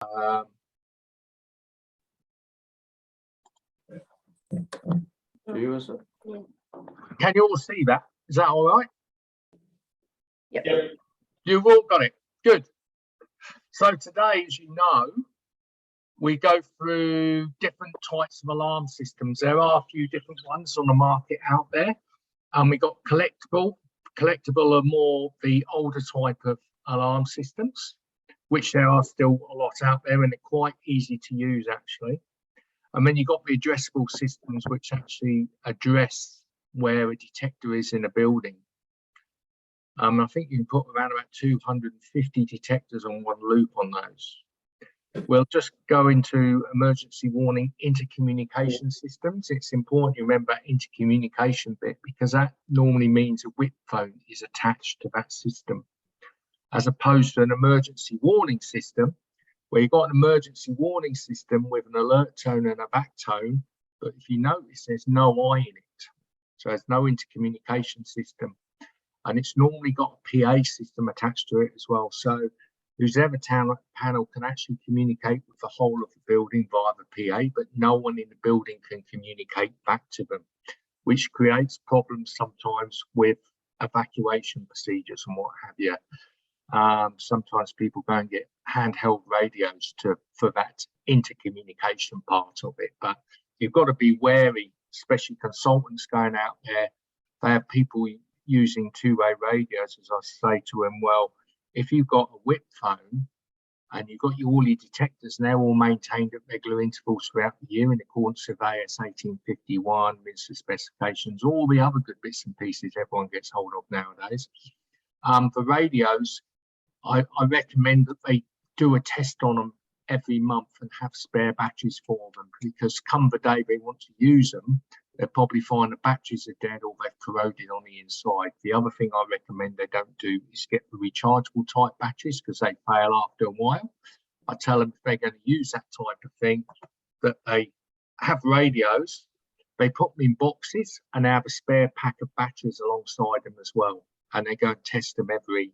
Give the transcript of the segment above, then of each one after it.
Can you all see that? Is that all right? Yep. You've all got it. Good. So today, as you know, we go through different types of alarm systems. There are a few different ones on the market out there. And we got collectible. Collectible are more the older type of alarm systems, which there are still a lot out there, and they're quite easy to use actually. And then you've got the addressable systems, which actually address where a detector is in a building. I think you can put around about 250 detectors on one loop on those. We'll just go into emergency warning intercommunication systems. It's important you remember that intercommunication bit, because that normally means a whip phone is attached to that system, as opposed to an emergency warning system, where you've got an emergency warning system with an alert tone and a back tone, but if you notice, there's no I in it. So there's no intercommunication system. And it's normally got a PA system attached to it as well. So who's ever panel can actually communicate with the whole of the building via the PA, but no one in the building can communicate back to them, which creates problems sometimes with evacuation procedures and what have you. Sometimes people go and get handheld radios for that intercommunication part of it, but you've got to be wary, especially consultants going out there. They have people using two-way radios, as I say to them, well, if you've got a whip phone and you've got all your detectors, and they're all maintained at regular intervals throughout the year in accordance with AS 1851, Minister specifications, all the other good bits and pieces everyone gets hold of nowadays. For radios, I recommend that they do a test on them every month and have spare batteries for them, because come the day they want to use them, they'll probably find the batteries are dead or they've corroded on the inside. The other thing I recommend they don't do is get the rechargeable type batteries, because they fail after a while. I tell them if they're going to use that type of thing, that they have radios, they put them in boxes and they have a spare pack of batteries alongside them as well. And they go and test them every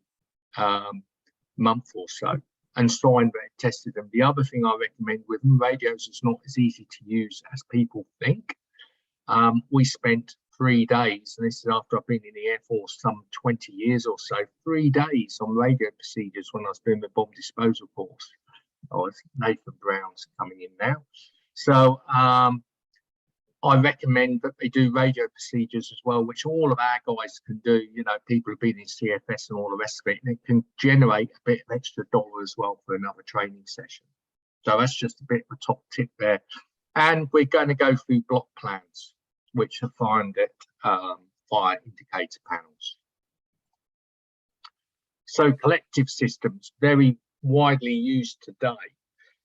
month or so and sign that they've tested them. The other thing I recommend with them, radios is not as easy to use as people think. We spent 3 days, and this is after I've been in the Air Force some 20 years or so, 3 days on radio procedures when I was doing the bomb disposal course. Oh, it's Nathan Brown's coming in now. So I recommend that they do radio procedures as well, which all of our guys can do. You know, people who've been in CFS and all the rest of it, and it can generate a bit of extra dollar as well for another training session. So that's just a bit of a top tip there. And we're going to go through block plans, which are found at fire indicator panels. So collective systems, very widely used today.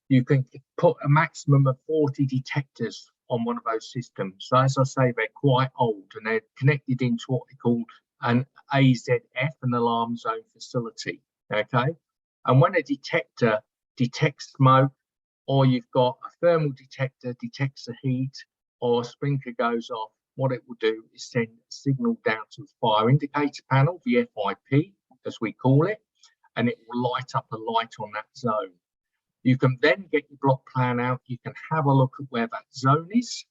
You can put a maximum of 40 detectors on one of those systems. So as I say, they're quite old and they're connected into what they call an AZF, an alarm zone facility, okay? And when a detector detects smoke, or you've got a thermal detector detects the heat, or a sprinkler goes off, what it will do is send a signal down to the fire indicator panel, the FIP, as we call it, and it will light up a light on that zone. You can then get your block plan out, you can have a look at where that zone is,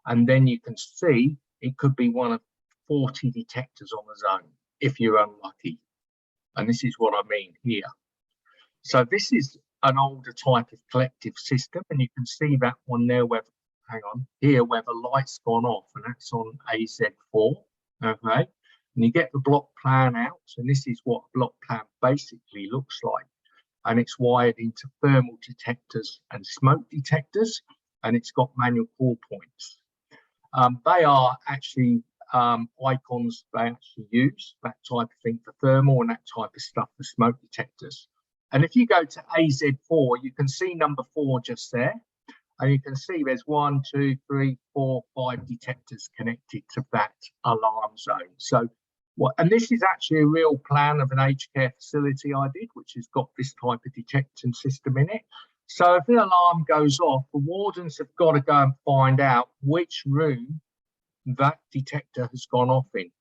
and then you can see it could be one of 40 detectors on the zone, if you're unlucky. And this is what I mean here. So this is an older type of collective system, and you can see that one there where, hang on, here where the light's gone off, and that's on AZ4, okay? And you get the block plan out, and this is what a block plan basically looks like. And it's wired into thermal detectors and smoke detectors, and it's got manual call points. They are actually icons they actually use, that type of thing for thermal and that type of stuff for smoke detectors. And if you go to AZ4, you can see number 4 just there. And you can see there's 1, 2, 3, 4, 5 detectors connected to that alarm zone. So and this is actually a real plan of an aged care facility I did, which has got this type of detection system in it. So if the alarm goes off, the wardens have got to go and find out which room that detector has gone off in.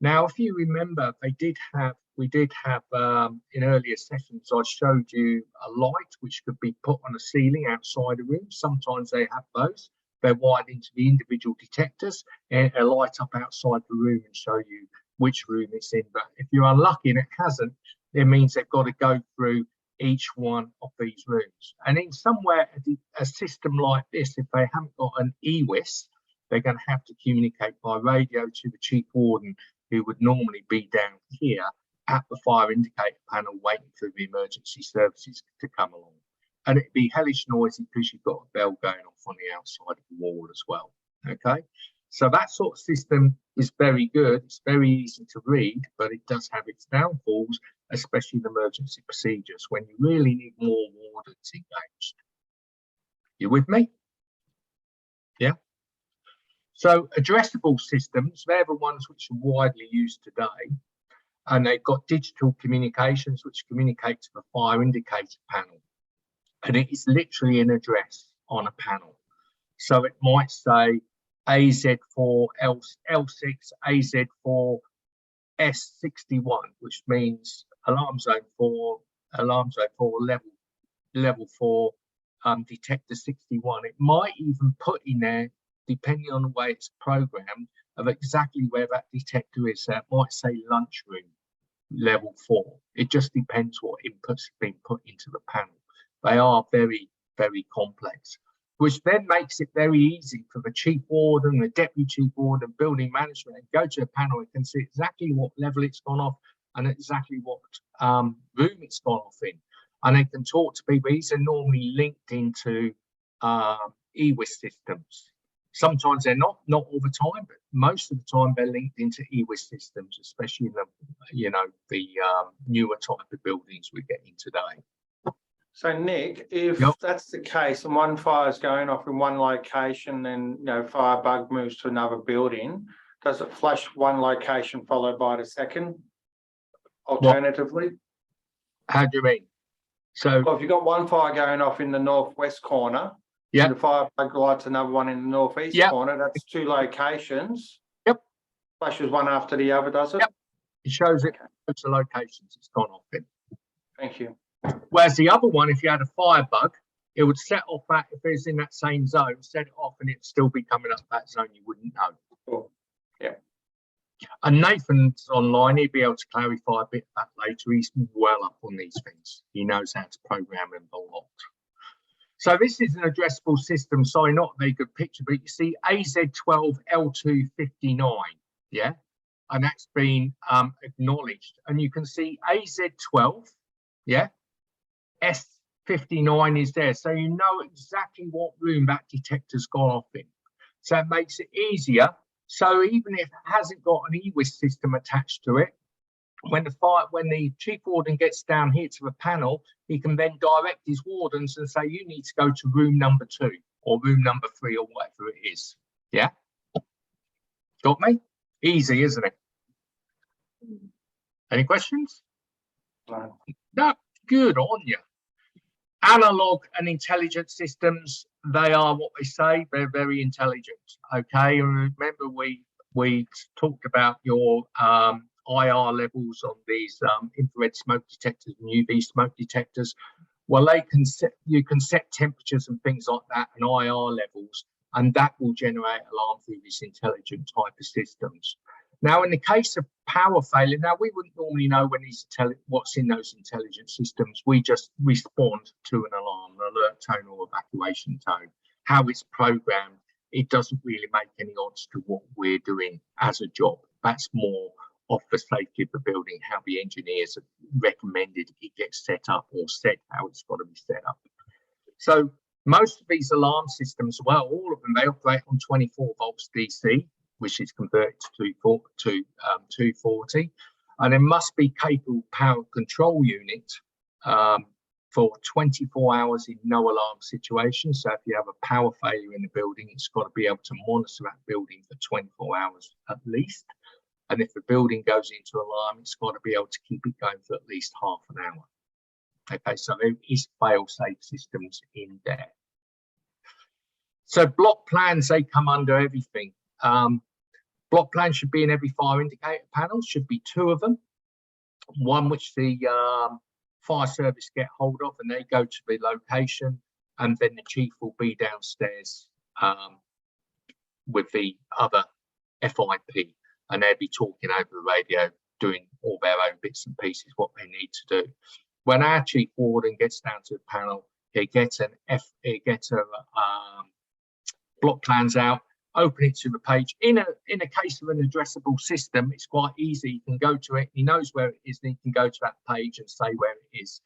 Now, if you remember, they did have we did have in earlier sessions, I showed you a light which could be put on a ceiling outside a room. Sometimes they have those. They're wired into the individual detectors and a light up outside the room and show you which room it's in. But if you're unlucky and it hasn't, it means they've got to go through each one of these rooms. And in somewhere, a system like this, if they haven't got an EWIS, they're going to have to communicate by radio to the chief warden, who would normally be down here at the fire indicator panel waiting for the emergency services to come along. And it'd be hellish noisy because you've got a bell going off on the outside of the wall as well. Okay, so that sort of system is very good. It's very easy to read, but it does have its downfalls, especially in emergency procedures when you really need more wardens engaged. You with me? Yeah. So addressable systems, they're the ones which are widely used today. And they've got digital communications which communicate to the fire indicator panel. And it is literally an address on a panel. So it might say AZ4 L6, AZ4 S61, which means alarm zone 4 level 4 detector 61. It might even put in there, depending on the way it's programmed, of exactly where that detector is. So it might say lunchroom level 4. It just depends what inputs have been put into the panel. They are very, very complex, which then makes it very easy for the chief warden, the deputy chief warden, building management, and go to a panel and can see exactly what level it's gone off and exactly what room it's gone off in. And they can talk to people. These are normally linked into EWIS systems. Sometimes they're not all the time, but most of the time they're linked into EWIS systems, especially in the newer type of buildings we're getting today. So Nick, if that's the case and one fire is going off in one location and firebug moves to another building, does it flash one location followed by the second? Alternatively? How do you mean? So well, if you've got one fire going off in the northwest corner, and the firebug lights another one in the northeast corner, that's two locations. Yep. Flashes one after the other, does it? Yep. It shows it to locations it's gone off in. Thank you. Whereas the other one, if you had a firebug, it would set off that, if it's in that same zone, set it off and it'd still be coming up that zone, you wouldn't know. Cool. Yeah. And Nathan's online, he'd be able to clarify a bit of that later. He's well up on these things. He knows how to program them a lot. So this is an addressable system. Sorry, not a very good picture, but you see AZ12L259, yeah? And that's been acknowledged. And you can see AZ12, yeah? S59 is there. So you know exactly what room that detector's gone off in. So it makes it easier. So even if it hasn't got an EWIS system attached to it, when the chief warden gets down here to the panel, he can then direct his wardens and say, you need to go to room number 2 or room number 3 or whatever it is. Yeah? Got me? Easy, isn't it? Any questions? No. No, good on you. Analog and intelligent systems, they are what they say. They're very intelligent. Okay, and remember we talked about your IR levels on these infrared smoke detectors and UV smoke detectors. Well, you can set temperatures and things like that and IR levels, and that will generate alarm through these intelligent type of systems. Now, in the case of power failure, now we wouldn't normally know when what's in those intelligent systems. We just respond to an alarm, an alert tone or evacuation tone. How it's programmed, it doesn't really make any odds to what we're doing as a job. That's more of the safety of the building, how the engineers have recommended it gets set up or said how it's got to be set up. So most of these alarm systems, well, all of them, they operate on 24 volts DC, which is converted to 240, and there must be capable power control unit for 24 hours in no alarm situations. So if you have a power failure in the building, it's got to be able to monitor that building for 24 hours at least. And if the building goes into alarm, it's got to be able to keep it going for at least half an hour. Okay, so there is fail-safe systems in there. So block plans, they come under everything. Block plans should be in every fire indicator panel, should be 2 of them. one which the fire service get hold of, and they go to the location, and then the chief will be downstairs with the other FIP, and they'll be talking over the radio, doing all their own bits and pieces, what they need to do. When our chief warden gets down to the panel, he gets block plans out, open it to the page. In a case of an addressable system, it's quite easy. You can go to it, he knows where it is, and he can go to that page and say where it is.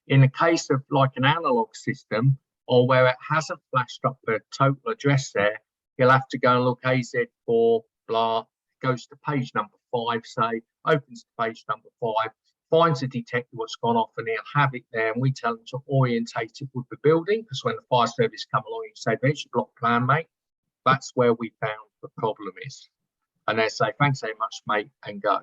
In a case of like an analog system, or where it hasn't flashed up the total address there, he'll have to go and look AZ4, blah, goes to page number 5, say, opens to page number 5, finds a detector what's gone off, and he'll have it there, and we tell him to orientate it with the building, because when the fire service come along, you say, there's your block plan, mate. That's where we found the problem is. And they say, thanks very much, mate, and go.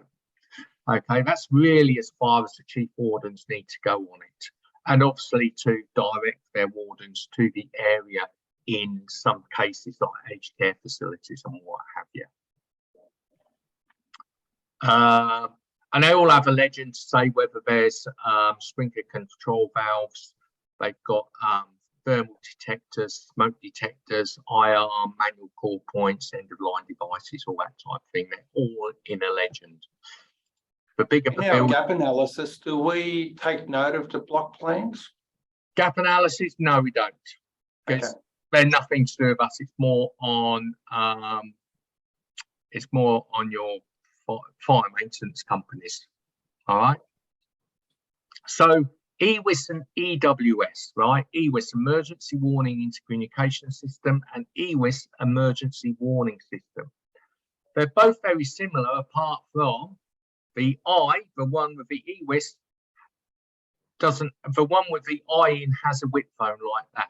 Okay, that's really as far as the chief wardens need to go on it. And obviously to direct their wardens to the area in some cases like aged care facilities and what have you. And they all have a legend to say whether there's sprinkler control valves, they've got thermal detectors, smoke detectors, IR, manual call points, end-of-line devices, all that type of thing. They're all in a legend. The bigger the building, gap analysis, do we take note of the block plans? Gap analysis, no, we don't. Because okay. They're nothing to do with us. It's more on your fire maintenance companies. All right. So EWIS and EWS, right? EWIS, Emergency Warning Intercommunication System, and EWIS, Emergency Warning System. They're both very similar, apart from the the one with the EWIS the one with the in has a whip phone like that.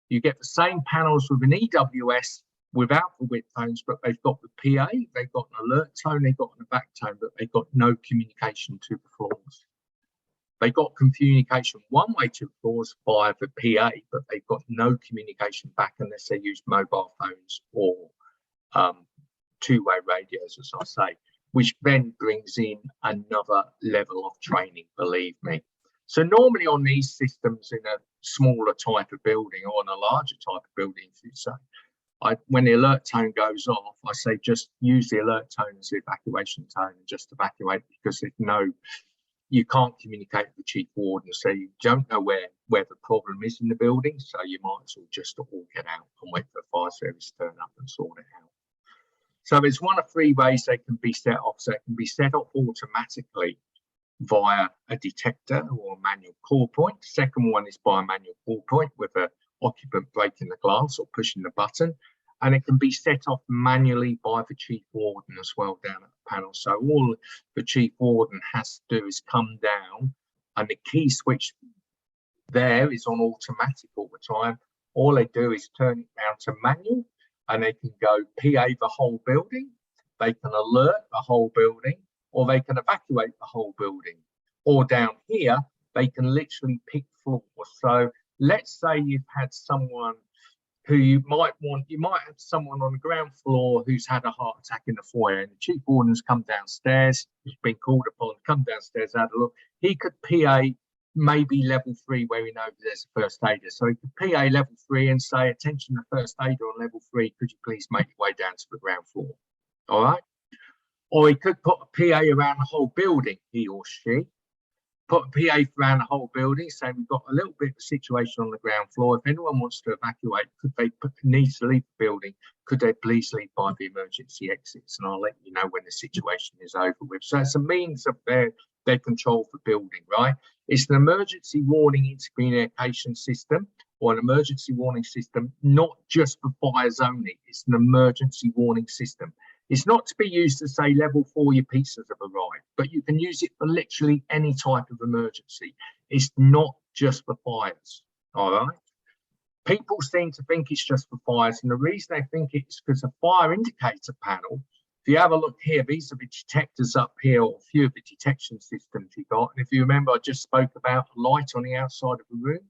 You get the same panels with an EWS without the whip phones, but they've got the PA, they've got an alert tone, they've got a back tone, but they've got no communication to the floors. They got communication one way to the floors via the PA, but they've got no communication back unless they use mobile phones or two-way radios, as I say, which then brings in another level of training, believe me. So normally on these systems in a smaller type of building or in a larger type of building, if you say, when the alert tone goes off, I say just use the alert tone as the evacuation tone and just evacuate, because there's you can't communicate with the chief warden, so you don't know where the problem is in the building, so you might as well just all get out and wait for the fire service to turn up and sort it out. So there's one of 3 ways they can be set off. So it can be set off automatically via a detector or a manual call point. Second one is by a manual call point with an occupant breaking the glass or pushing the button. And it can be set off manually by the chief warden as well down at the panel. So all the chief warden has to do is come down, and the key switch there is on automatic all the time. All they do is turn it down to manual, and they can go PA the whole building, they can alert the whole building, or they can evacuate the whole building. Or down here, they can literally pick floors. So let's say you've had someone who you might have someone on the ground floor who's had a heart attack in the foyer, and the chief warden's come downstairs, he's been called upon to come downstairs, have a look. He could PA maybe level 3 where we know there's a first aider. So he could PA level 3 and say, attention, the first aider on level 3, could you please make your way down to the ground floor? All right. Or he could put a PA around the whole building, he or she. Put a PA around the whole building, saying we've got a little bit of a situation on the ground floor. If anyone wants to evacuate, needs to leave the building, could they please leave by the emergency exits? And I'll let you know when the situation is over with. So it's a means of their control for building, right? It's an emergency warning intercommunication system, or an emergency warning system, not just for fires only. It's an emergency warning system. It's not to be used to say level 4, your pizzas have arrived, but you can use it for literally any type of emergency. It's not just for fires, all right? People seem to think it's just for fires, and the reason they think it's because a fire indicator panel, if you have a look here, these are the detectors up here, or a few of the detection systems you got. And if you remember, I just spoke about a light on the outside of the room.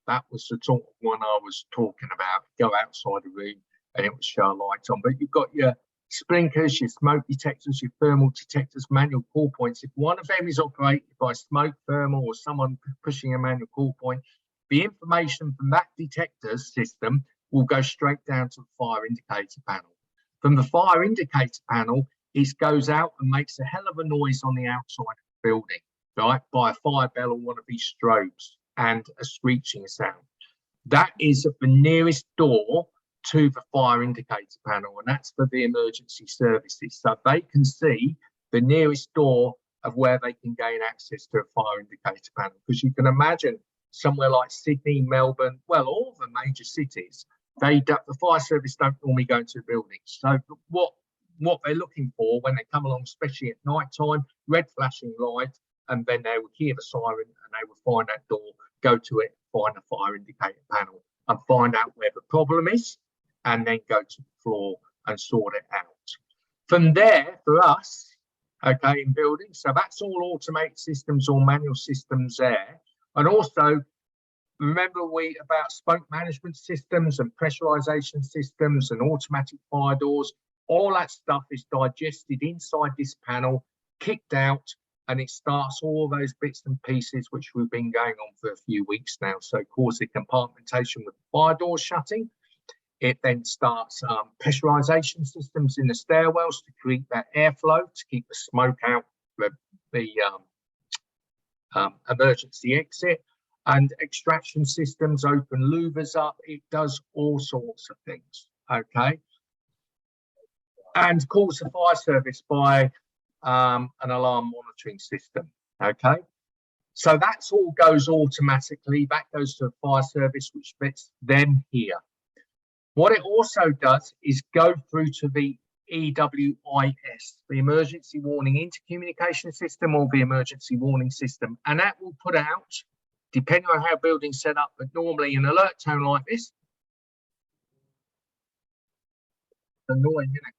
That was the sort of one I was talking about. Go outside the room and it would show a light on. But you've got your sprinklers, your smoke detectors, your thermal detectors, manual call points. If one of them is operated by smoke, thermal, or someone pushing a manual call point, the information from that detector system will go straight down to the fire indicator panel. From the fire indicator panel, it goes out and makes a hell of a noise on the outside of the building, right, by a fire bell or one of these strobes and a screeching sound. That is at the nearest door to the fire indicator panel, and that's for the emergency services. So they can see the nearest door of where they can gain access to a fire indicator panel. Because you can imagine somewhere like Sydney, Melbourne, well, all the major cities, the fire service don't normally go into the buildings. So what they're looking for when they come along, especially at night time, red flashing light, and then they would hear the siren and they would find that door, go to it, find the fire indicator panel and find out where the problem is, and then go to the floor and sort it out. From there, for us, okay, in buildings, so that's all automated systems or manual systems there. And also, remember about smoke management systems and pressurization systems and automatic fire doors. All that stuff is digested inside this panel, kicked out, and it starts all those bits and pieces which we've been going on for a few weeks now. So, of course, the compartmentation with the fire doors shutting. It then starts pressurization systems in the stairwells to create that airflow, to keep the smoke out, the emergency exit, and extraction systems, open louvers up. It does all sorts of things, okay? And calls the fire service by an alarm monitoring system, okay? So that's all goes automatically. That goes to the fire service, which lets them here. What it also does is go through to the EWIS, the Emergency Warning Intercommunication System, or the Emergency Warning System. And that will put out, depending on how a building's set up, but normally an alert tone like this. Annoying, isn't it?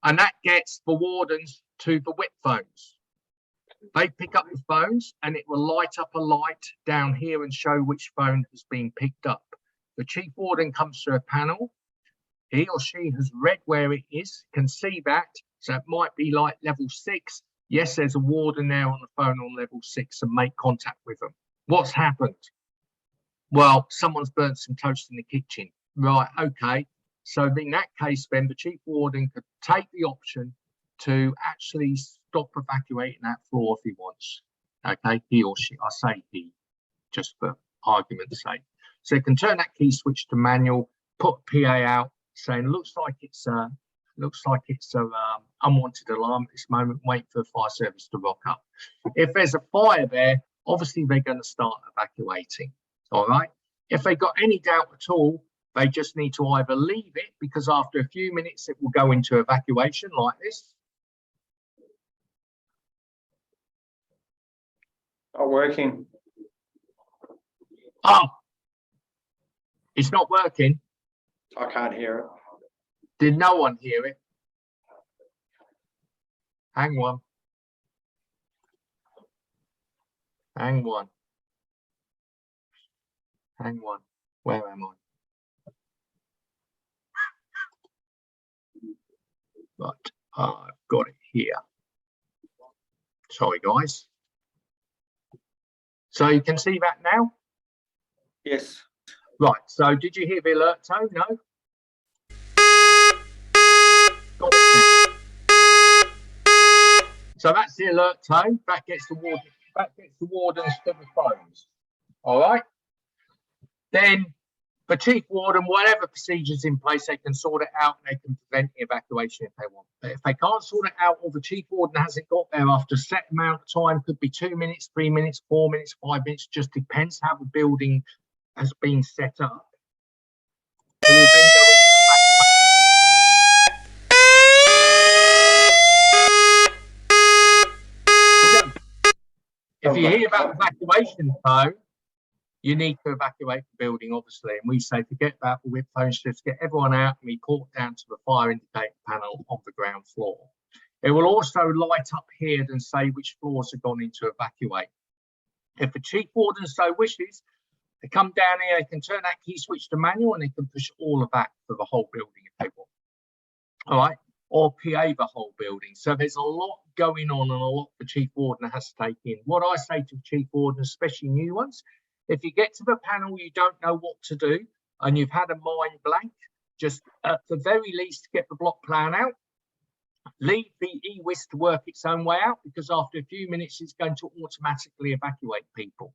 And that gets the wardens to the whip phones. They pick up the phones and it will light up a light down here and show which phone has been picked up. The chief warden comes to a panel. He or she has read where it is, can see that. So it might be like level 6. Yes, there's a warden there on the phone on level 6 and make contact with them. What's happened? Well, someone's burnt some toast in the kitchen. Right, okay. So in that case, then the chief warden could take the option to actually stop evacuating that floor if he wants. Okay, he or she, I say he, just for argument's sake. So you can turn that key switch to manual, put PA out, saying looks like it's a unwanted alarm at this moment. Wait for the fire service to rock up. If there's a fire there, obviously they're going to start evacuating. All right. If they got any doubt at all, they just need to either leave it, because after a few minutes it will go into evacuation like this. Not working. Oh. It's not working. I can't hear it. Did no one hear it? Hang on. Hang on. Hang on. Where am I? Right. I've got it here. Sorry, guys. So you can see that now? Yes. Right, so did you hear the alert tone? No? Got it now. So that's the alert tone. That gets the wardens to the phones. All right. Then the chief warden, whatever procedures in place, they can sort it out and they can prevent the evacuation if they want. But if they can't sort it out, or the chief warden hasn't got there after a set amount of time, could be 2 minutes, 3 minutes, 4 minutes, 5 minutes, just depends how the building has been set up. It will then go into if you hear about evacuation tone, you need to evacuate the building, obviously. And we say forget about the whip phones, just get everyone out and report down to the fire indicator panel on the ground floor. It will also light up here and say which floors have gone into evacuate. If the chief warden so wishes, they come down here, they can turn that key switch to manual and they can push all of that for the whole building if they want. all right, or PA the whole building. So there's a lot going on and a lot the chief warden has to take in. What I say to chief warden, especially new ones, if you get to the panel, you don't know what to do and you've had a mind blank, just at the very least get the block plan out. Leave the EWIS to work its own way out, because after a few minutes, it's going to automatically evacuate people.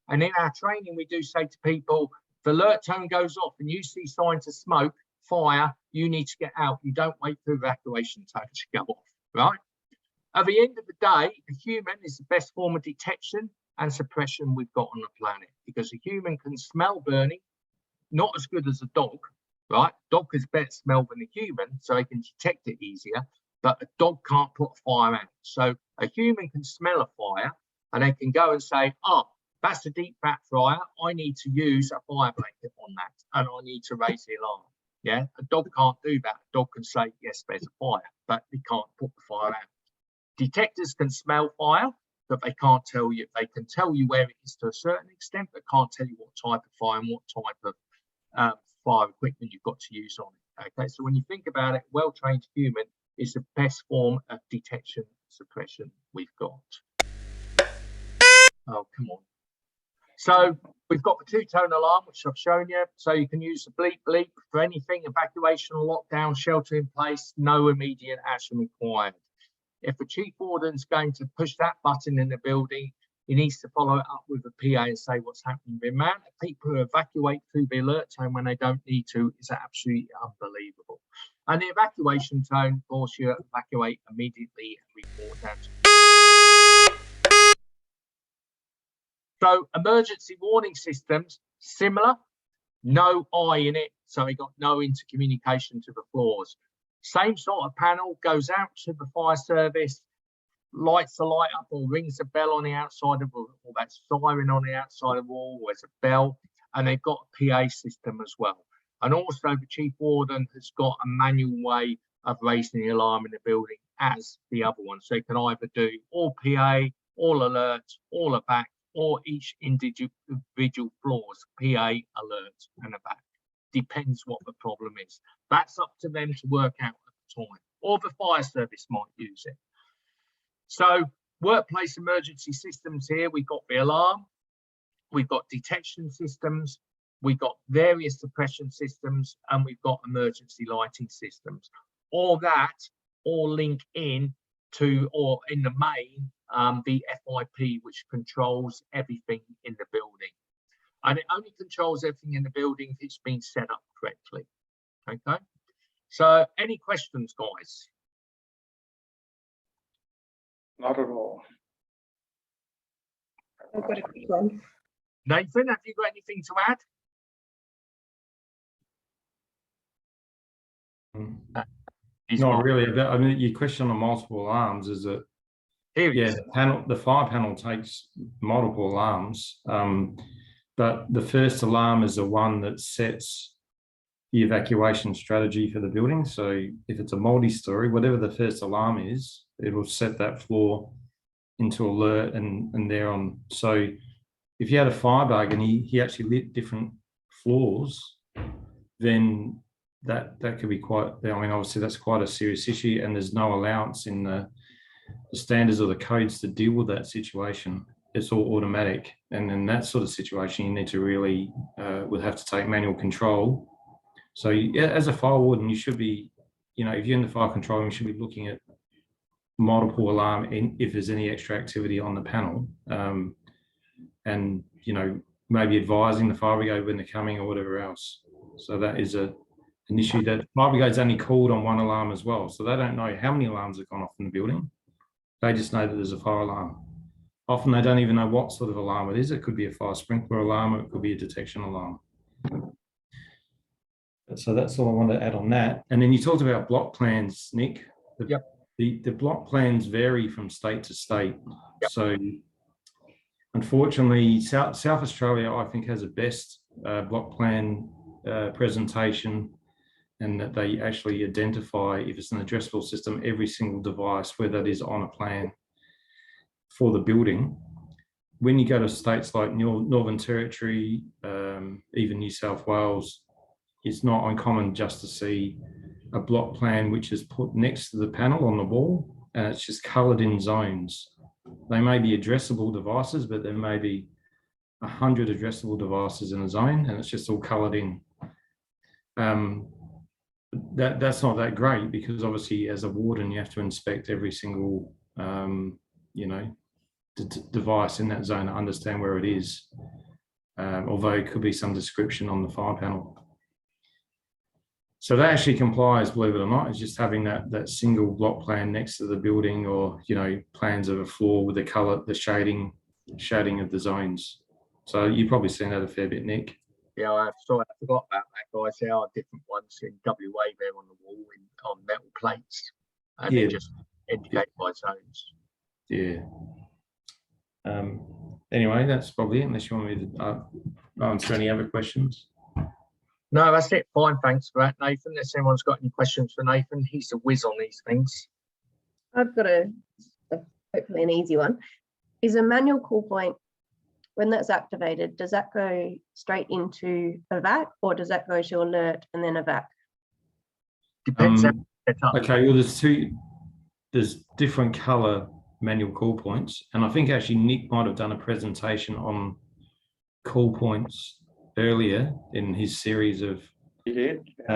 And in our training, we do say to people, if the alert tone goes off and you see signs of smoke, fire, you need to get out. You don't wait for evacuation tone to go off, right? At the end of the day, a human is the best form of detection and suppression we've got on the planet, because a human can smell burning, not as good as a dog, right? Dog has better smell than a human, so they can detect it easier, but a dog can't put a fire out. So a human can smell a fire and they can go and say, oh, that's a deep fat fryer. I need to use a fire blanket on that and I need to raise the alarm. Yeah, a dog can't do that. A dog can say, yes, there's a fire, but they can't put the fire out. Detectors can smell fire, but they can't tell you. They can tell you where it is to a certain extent, but can't tell you what type of fire and what type of fire equipment you've got to use on it. Okay, so when you think about it, well-trained human is the best form of detection and suppression we've got. Oh, come on. So we've got the two-tone alarm, which I've shown you. So you can use the bleep bleep for anything, evacuation, lockdown, shelter in place, no immediate action required. If the chief warden's going to push that button in the building, he needs to follow it up with a PA and say what's happening. The amount of people who evacuate through the alert tone when they don't need to is absolutely unbelievable. And the evacuation tone, of course, you evacuate immediately and report down to. So emergency warning systems, similar, no eye in it, so we got no intercommunication to the floors. Same sort of panel, goes out to the fire service, lights a light up or rings a bell on the outside of, or that siren on the outside of the wall, there's a bell, and they've got a PA system as well. And also the chief warden has got a manual way of raising the alarm in the building as the other one. So you can either do all PA, all alert, all a back, or each individual floors, PA, alert, and a back. Depends what the problem is. That's up to them to work out at the time. Or the fire service might use it. So workplace emergency systems here, we've got the alarm, we've got detection systems, we've got various suppression systems, and we've got emergency lighting systems. All that all link in to, or in the main, the FIP, which controls everything in the building. And it only controls everything in the building if it's been set up correctly. Okay. So any questions, guys? Not at all. I've got a quick one. Nathan, have you got anything to add? Not really. I mean, your question on multiple alarms is that, yeah, the fire panel takes multiple alarms, but the first alarm is the one that sets the evacuation strategy for the building. So if it's a multi-story, whatever the first alarm is, it will set that floor into alert and they're on. So if you had a firebug and he actually lit different floors, then that could be quite, I mean, obviously that's quite a serious issue, and there's no allowance in the standards or the codes to deal with that situation. It's all automatic, and in that sort of situation you need to really would have to take manual control. So as a fire warden, you should be, you know, if you're in the fire control room, you should be looking at multiple alarm if there's any extra activity on the panel, and you know, maybe advising the fire brigade when they're coming or whatever else. So that is an issue. That fire brigade's only called on one alarm as well, so they don't know how many alarms have gone off in the building. They just know that there's a fire alarm. Often they don't even know what sort of alarm it is. It could be a fire sprinkler alarm, or it could be a detection alarm. So that's all I wanted to add on that. And then you talked about block plans, Nick. Yep. The block plans vary from state to state. Yep. So unfortunately, South Australia, I think, has the best block plan presentation, and that they actually identify, if it's an addressable system, every single device, whether it is on a plan for the building. When you go to states like Northern Territory, even New South Wales, it's not uncommon just to see a block plan which is put next to the panel on the wall, and it's just coloured in zones. They may be addressable devices, but there may be 100 addressable devices in a zone, and it's just all coloured in. That's not that great, because obviously as a warden you have to inspect every single device in that zone to understand where it is, although it could be some description on the fire panel. So that actually complies, believe it or not. It's just having that single block plan next to the building, or plans of a floor with the colour, the shading of the zones. So you've probably seen that a fair bit, Nick. Yeah, I forgot about that, guys. There are different ones in WA there on the wall on metal plates, and they're just indicated by zones. Yeah. Anyway, that's probably it, unless you want me to answer any other questions. No, that's it. Fine, thanks for that, Nathan. Unless anyone's got any questions for Nathan, he's a whiz on these things. I've got hopefully an easy one. Is a manual call point, when that's activated, does that go straight into evac, or does that go to alert and then evac? Depends how it's set up. Okay, well, there's different colour manual call points, and I think actually Nick might have done a presentation on call points earlier in his series of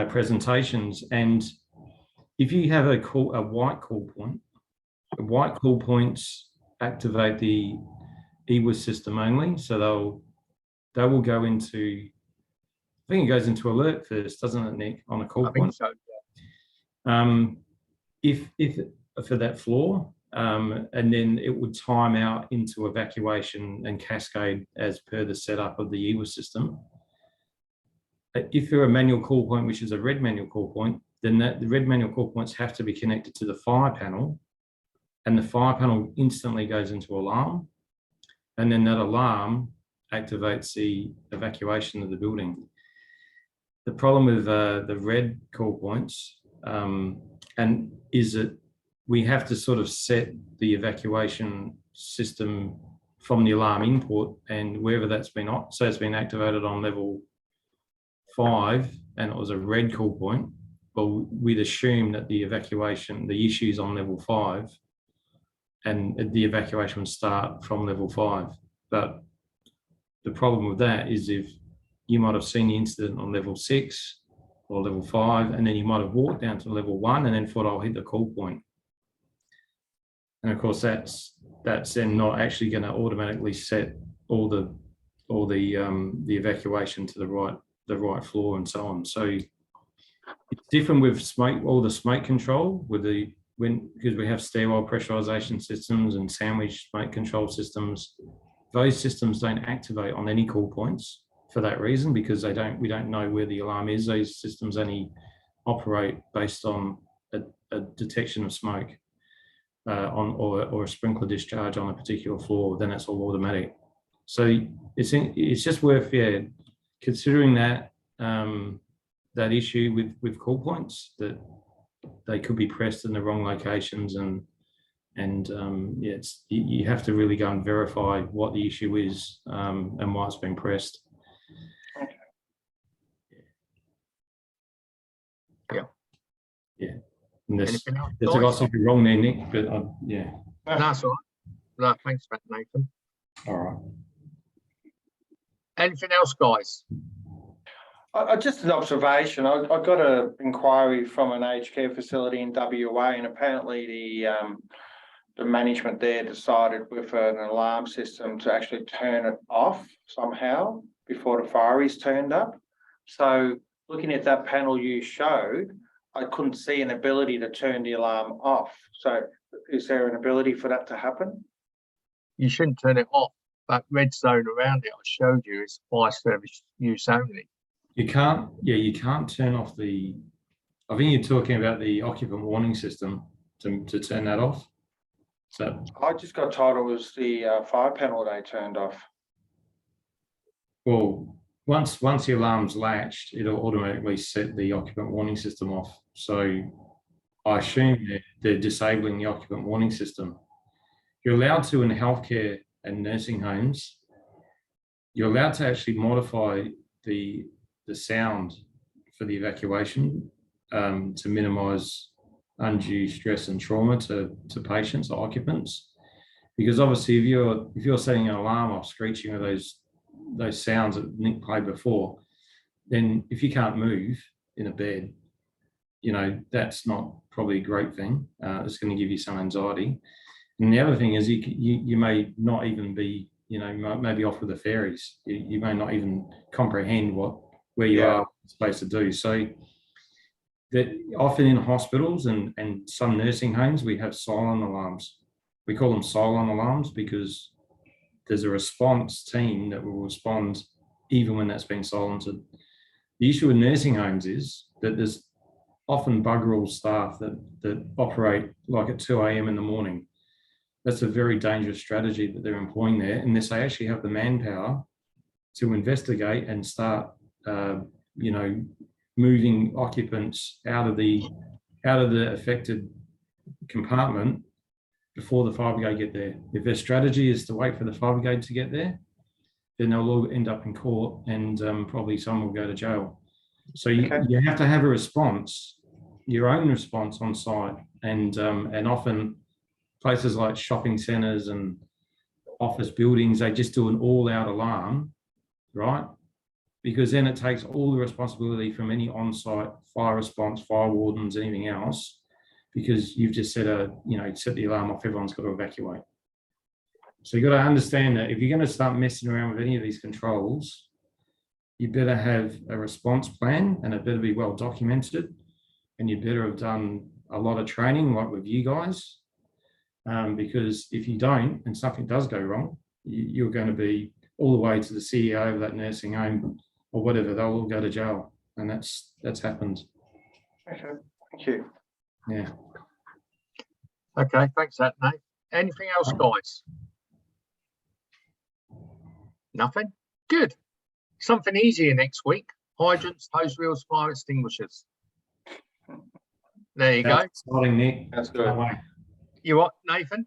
presentations. And if you have a white call point, white call points activate the EWIS system only, so they will go into, I think it goes into alert first, doesn't it, Nick, on a call point? I think so, yeah. If for that floor, and then it would time out into evacuation and cascade as per the setup of the EWIS system. If you're a manual call point, which is a red manual call point, then the red manual call points have to be connected to the fire panel, and the fire panel instantly goes into alarm, and then that alarm activates the evacuation of the building. The problem with the red call points is that we have to sort of set the evacuation system from the alarm input, and wherever that's been on, so it's been activated on level 5 and it was a red call point, well, we'd assume that the issues on level 5 and the evacuation would start from level 5. But the problem with that is if you might have seen the incident on level 6 or level 5, and then you might have walked down to level 1 and then thought, I'll hit the call point. And of course, that's then not actually going to automatically set all the evacuation to the right floor and so on. So it's different with smoke, all the smoke control because we have stairwell pressurization systems and sandwich smoke control systems. Those systems don't activate on any call points for that reason, because we don't know where the alarm is. Those systems only operate based on a detection of smoke or a sprinkler discharge on a particular floor. Then it's all automatic. So it's just worth considering that that issue with call points, that they could be pressed in the wrong locations, and you have to really go and verify what the issue is and why it's been pressed. Okay. Yeah. And there's got something wrong there, Nick, but yeah. No, that's all right. No, thanks for that, Nathan. All right. Anything else, guys? Just an observation. I got an inquiry from an aged care facility in WA, and apparently the management there decided with an alarm system to actually turn it off somehow before the fire is turned up. So looking at that panel you showed, I couldn't see an ability to turn the alarm off. So is there an ability for that to happen? You shouldn't turn it off. That red zone around it I showed you is fire service use only. You can't turn off I think you're talking about the occupant warning system to turn that off. So I just got told it was the fire panel they turned off. Well, once the alarm's latched, it'll automatically set the occupant warning system off. So I assume they're disabling the occupant warning system. You're allowed to, in healthcare and nursing homes, you're allowed to actually modify the sound for the evacuation to minimise undue stress and trauma to patients or occupants. Because obviously, if you're setting an alarm off screeching or those sounds that Nick played before, then if you can't move in a bed, you know, that's not probably a great thing. It's going to give you some anxiety. And the other thing is you may not even be, you know, maybe off with the fairies. You may not even comprehend where you are supposed to do. So that often in hospitals and some nursing homes, we have silent alarms. We call them silent alarms because there's a response team that will respond even when that's been silenced. The issue with nursing homes is that there's often bugger-all staff that operate like at 2 a.m. in the morning. That's a very dangerous strategy that they're employing there, unless they actually have the manpower to investigate and start, you know, moving occupants out of the affected compartment before the fire brigade get there. If their strategy is to wait for the fire brigade to get there, then they'll all end up in court and probably some will go to jail. So you have to have a response, your own response on site, and often places like shopping centres and office buildings, they just do an all-out alarm, right? Because then it takes all the responsibility from any on-site fire response, fire wardens, anything else, because you've just set the alarm off, everyone's got to evacuate. So you've got to understand that if you're going to start messing around with any of these controls, you better have a response plan and it better be well documented, and you better have done a lot of training like with you guys, because if you don't and something does go wrong, you're going to be all the way to the CEO of that nursing home or whatever. They'll all go to jail, and that's happened. Okay, thank you. Yeah. Okay, thanks for that, Nate. Anything else, guys? Nothing? Good. Something easier next week. Hydrants, hose reels, fire extinguishers. There you go. Exciting, Nick. That's good. Can't wait. You what, Nathan?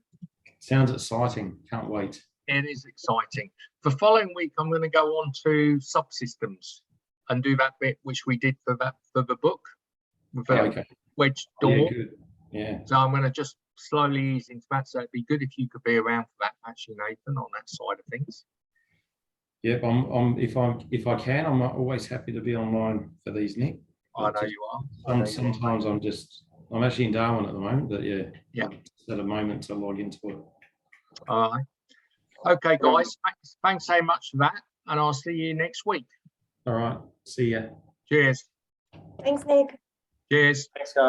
Sounds exciting. Can't wait. It is exciting. The following week, I'm going to go on to subsystems and do that bit which we did for the book with a wedge door. Yeah, good. Yeah. So I'm going to just slowly ease into that. So it'd be good if you could be around for that, actually, Nathan, on that side of things. Yep. If I can, I'm always happy to be online for these, Nick. I know you are. Sometimes I'm actually in Darwin at the moment, but yeah. Yeah. It's at a moment to log into it. All right. Okay, guys. Thanks so much for that, and I'll see you next week. All right. See ya. Cheers. Thanks, Nick. Cheers. Thanks, guys.